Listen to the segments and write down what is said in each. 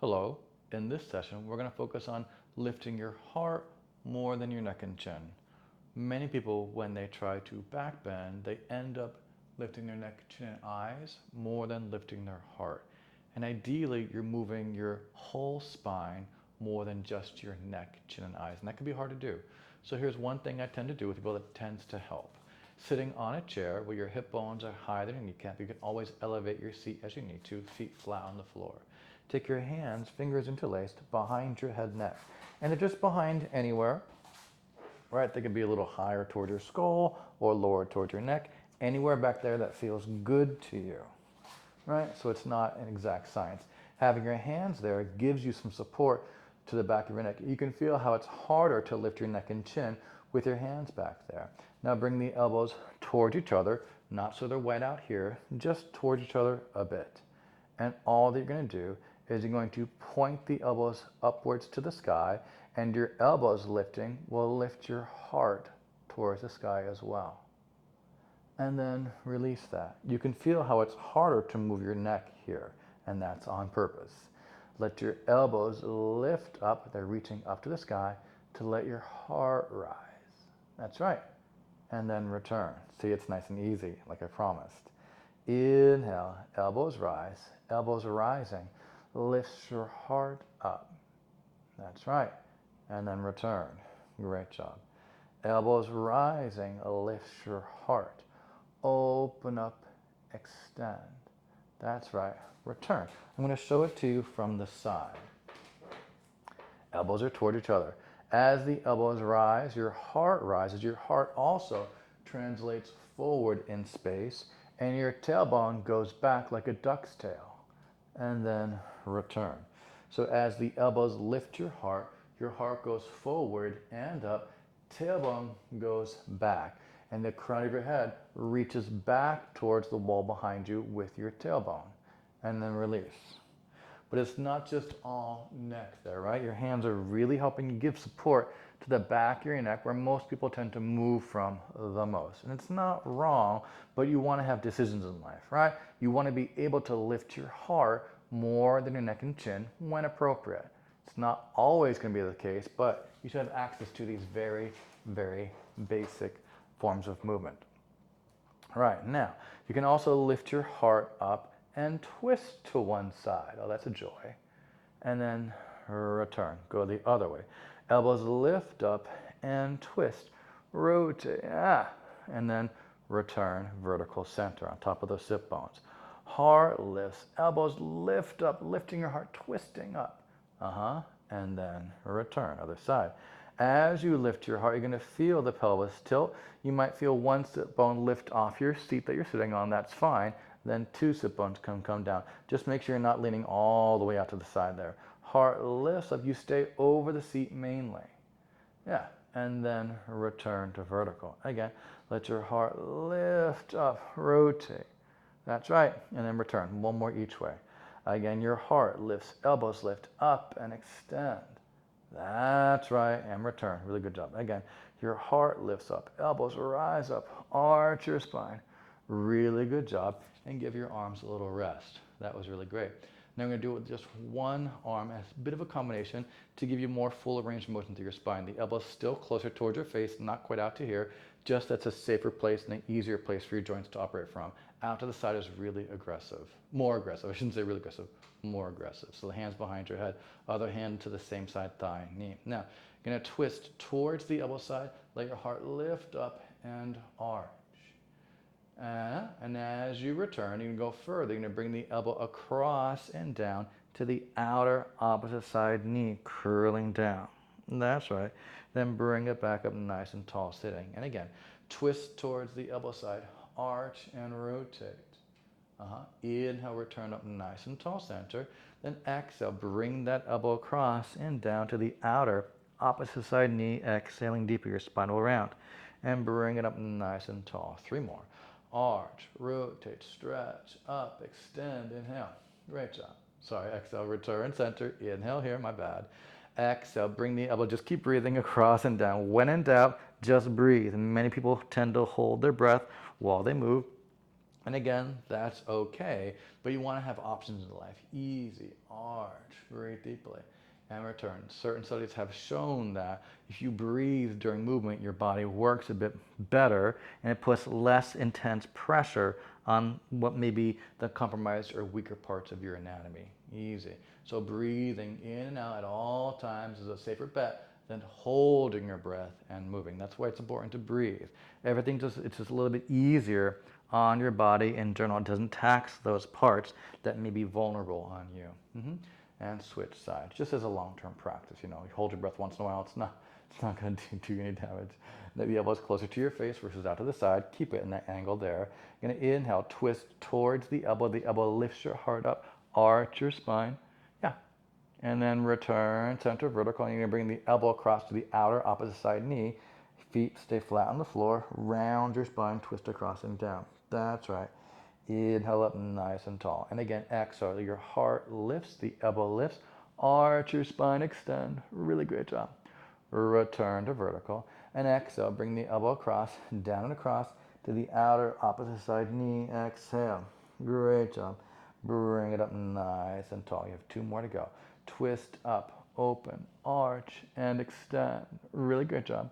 Hello. In this session, we're going to focus on lifting your heart more than your neck and chin. Many people, when they try to back bend, they end up lifting their neck, chin, and eyes more than lifting their heart. And ideally, you're moving your whole spine more than just your neck, chin, and eyes. And that can be hard to do. So here's one thing I tend to do with people that tends to help. Sitting on a chair where your hip bones are higher than your kneecap, you can always elevate your seat as you need to, feet flat on the floor. Take your hands, fingers interlaced, behind your head neck. And they're just behind anywhere, right? They can be a little higher toward your skull or lower toward your neck, anywhere back there that feels good to you, right? So it's not an exact science. Having your hands there gives you some support to the back of your neck. You can feel how it's harder to lift your neck and chin with your hands back there. Now bring the elbows towards each other, not so they're wide out here, just towards each other a bit. And all that you're going to do is you're going to point the elbows upwards to the sky, and your elbows lifting will lift your heart towards the sky as well. And then release that. You can feel how it's harder to move your neck here, and that's on purpose. Let your elbows lift up, they're reaching up to the sky, to let your heart rise. That's right. And then return. See, it's nice and easy, like I promised. Inhale, elbows rise, elbows rising, lifts your heart up. That's right. And then return. Great job. Elbows rising, lifts your heart. Open up, extend. That's right. Return. I'm going to show it to you from the side. Elbows are toward each other. As the elbows rise, your heart rises. Your heart also translates forward in space, and your tailbone goes back like a duck's tail, and then return. So as the elbows lift your heart goes forward and up, tailbone goes back, and the crown of your head reaches back towards the wall behind you with your tailbone, and then release. But it's not just all neck there, right? Your hands are really helping you give support to the back of your neck, where most people tend to move from the most. And it's not wrong, but you want to have decisions in life, right? You want to be able to lift your heart more than your neck and chin when appropriate. It's not always going to be the case, but you should have access to these very, very basic forms of movement. All right, now, you can also lift your heart up and twist to one side. Oh, that's a joy. And then return. Go the other way. Elbows lift up and twist. Rotate. And then return vertical center on top of those sit bones. Heart lifts. Elbows lift up, lifting your heart, twisting up. And then return. Other side. As you lift your heart, you're going to feel the pelvis tilt. You might feel one sit bone lift off your seat that you're sitting on. That's fine. Then two sit bones come down. Just make sure you're not leaning all the way out to the side there. Heart lifts up. You stay over the seat mainly. Yeah. And then return to vertical. Again, let your heart lift up. Rotate. That's right. And then return. One more each way. Again, your heart lifts. Elbows lift up and extend. That's right, and return. Really good job. Again, your heart lifts up, elbows rise up, arch your spine. Really good job, and give your arms a little rest. That was really great. Now I'm going to do it with just one arm as a bit of a combination to give you more full range of motion through your spine. The elbow's still closer towards your face, not quite out to here, just that's a safer place and an easier place for your joints to operate from. Out to the side is really aggressive. More aggressive. I shouldn't say really aggressive. More aggressive. So the hands behind your head, other hand to the same side, thigh, knee. Now, you're going to twist towards the elbow side, let your heart lift up and arch. And as you return, you can go further. You're going to bring the elbow across and down to the outer opposite side knee, curling down. That's right. Then bring it back up nice and tall sitting. And again, twist towards the elbow side, arch and rotate. Inhale, return up nice and tall center. Then exhale, bring that elbow across and down to the outer opposite side knee, exhaling deeper, your spine will round. And bring it up nice and tall. Three more. Arch, rotate, stretch, up, extend, inhale. Great job. Sorry, exhale, return, center. Inhale here, my bad. Exhale, bring the elbow, just keep breathing across and down. When in doubt, just breathe. And many people tend to hold their breath while they move. And again, that's okay, but you want to have options in life. Easy, arch, breathe deeply, and return. Certain studies have shown that if you breathe during movement, your body works a bit better and it puts less intense pressure on what may be the compromised or weaker parts of your anatomy. Easy. So breathing in and out at all times is a safer bet than holding your breath and moving. That's why it's important to breathe. It's just a little bit easier on your body in general. It doesn't tax those parts that may be vulnerable on you. And switch sides, just as a long-term practice. You hold your breath once in a while. It's not going to do you any damage. The elbow is closer to your face versus out to the side. Keep it in that angle there. You're going to inhale, twist towards the elbow. The elbow lifts your heart up, arch your spine. Yeah. And then return center vertical. And you're going to bring the elbow across to the outer opposite side knee. Feet stay flat on the floor. Round your spine, twist across and down. That's right. Inhale up nice and tall. And again, exhale. Your heart lifts, the elbow lifts. Arch your spine, extend. Really great job. Return to vertical. And exhale. Bring the elbow across, down and across to the outer opposite side knee. Exhale. Great job. Bring it up nice and tall. You have 2 more to go. Twist up, open, arch, and extend. Really great job.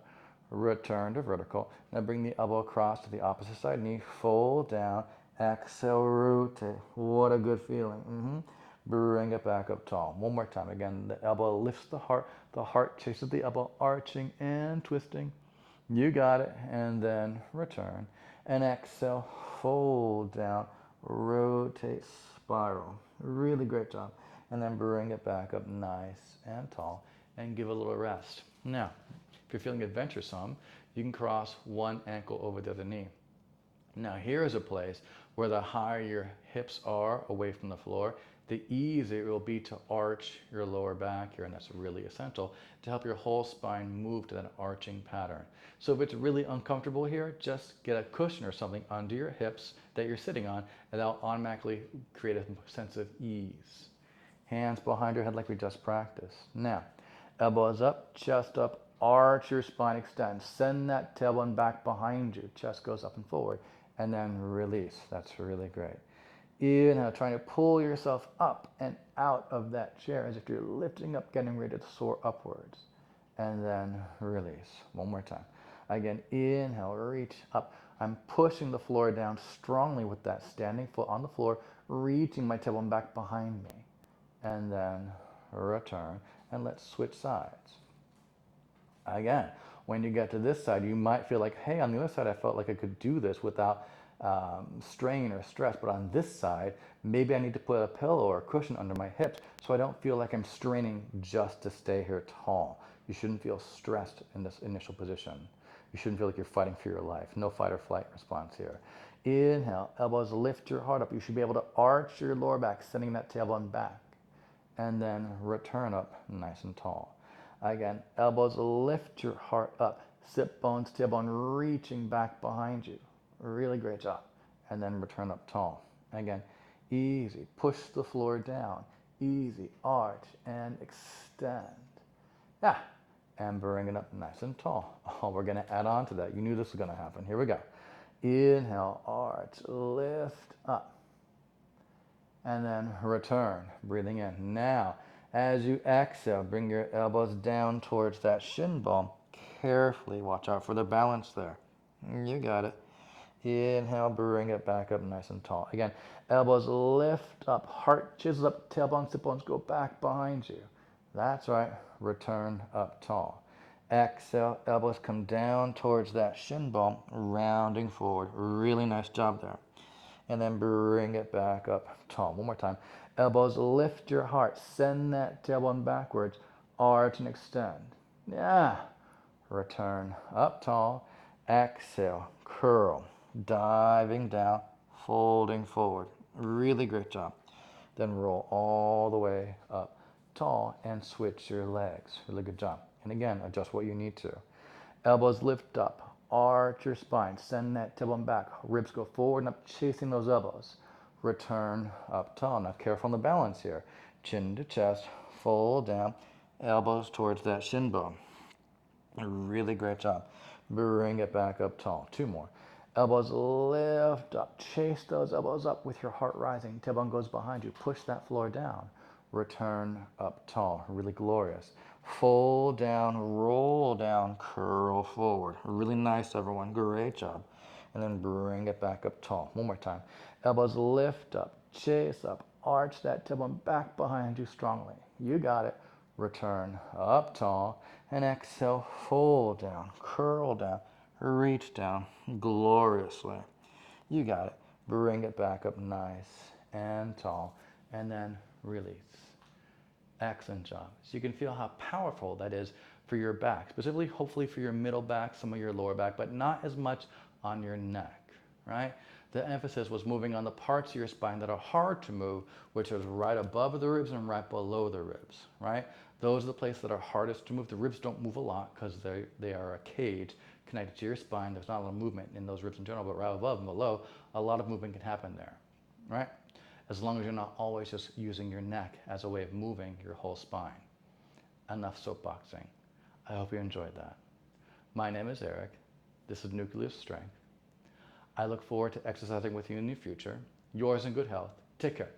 Return to vertical. Now bring the elbow across to the opposite side knee. Fold down. Exhale, rotate. What a good feeling. Bring it back up tall. One more time. Again, the elbow lifts the heart. The heart chases the elbow, arching and twisting. You got it. And then return. And exhale, fold down, rotate, spiral. Really great job. And then bring it back up nice and tall and give a little rest. Now, if you're feeling adventuresome, you can cross one ankle over the other knee. Now here is a place where the higher your hips are away from the floor, the easier it will be to arch your lower back here, and that's really essential to help your whole spine move to that arching pattern. So if it's really uncomfortable here, just get a cushion or something under your hips that you're sitting on, and that'll automatically create a sense of ease. Hands behind your head like we just practiced. Now, elbows up, chest up, arch your spine, extend. Send that tailbone back behind you. Chest goes up and forward. And then release. That's really great. Inhale, trying to pull yourself up and out of that chair as if you're lifting up, getting ready to soar upwards. And then release. One more time. Again, inhale, reach up. I'm pushing the floor down strongly with that standing foot on the floor, reaching my tailbone back behind me. And then return. And let's switch sides. Again, when you get to this side, you might feel like, hey, on the other side, I felt like I could do this without strain or stress. But on this side, maybe I need to put a pillow or a cushion under my hips so I don't feel like I'm straining just to stay here tall. You shouldn't feel stressed in this initial position. You shouldn't feel like you're fighting for your life. No fight or flight response here. Inhale, elbows lift your heart up. You should be able to arch your lower back, sending that tailbone back. And then return up nice and tall. Again, elbows lift your heart up. Sit bones, tailbone reaching back behind you. Really great job. And then return up tall. Again, easy. Push the floor down. Easy. Arch and extend. Yeah. And bring it up nice and tall. Oh, we're going to add on to that. You knew this was going to happen. Here we go. Inhale, arch, lift up. And then return, breathing in. Now, as you exhale, bring your elbows down towards that shin bone. Carefully watch out for the balance there. You got it. Inhale, bring it back up nice and tall. Again, elbows lift up, heart chisels up, tailbone, sit bones go back behind you. That's right. Return up tall. Exhale, elbows come down towards that shin bone, rounding forward. Really nice job there. And then bring it back up tall. One more time. Elbows lift your heart. Send that tailbone backwards. Arch and extend. Yeah. Return up tall. Exhale. Curl. Diving down. Folding forward. Really great job. Then roll all the way up tall and switch your legs. Really good job. And again, adjust what you need to. Elbows lift up. Arch your spine. Send that tailbone back. Ribs go forward and up, chasing those elbows. Return up tall. Now careful on the balance here. Chin to chest. Fold down. Elbows towards that shin bone. A really great job. Bring it back up tall. 2 more. Elbows lift up. Chase those elbows up with your heart rising. Tailbone goes behind you. Push that floor down. Return up tall. Really glorious. Fold down, roll down, curl forward. Really nice, everyone. Great job. And then bring it back up tall. One more time. Elbows lift up. Chase up. Arch that tailbone back behind you strongly. You got it. Return up tall. And exhale, fold down, curl down. Reach down gloriously. You got it. Bring it back up nice and tall. And then release. Excellent job. So you can feel how powerful that is for your back, specifically, hopefully for your middle back, some of your lower back, but not as much on your neck, right? The emphasis was moving on the parts of your spine that are hard to move, which is right above the ribs and right below the ribs, right? Those are the places that are hardest to move. The ribs don't move a lot because they are a cage connected to your spine. There's not a lot of movement in those ribs in general, but right above and below, a lot of movement can happen there, right? As long as you're not always just using your neck as a way of moving your whole spine. Enough soapboxing. I hope you enjoyed that. My name is Eric. This is Nucleus Strength. I look forward to exercising with you in the future. Yours in good health. Take care.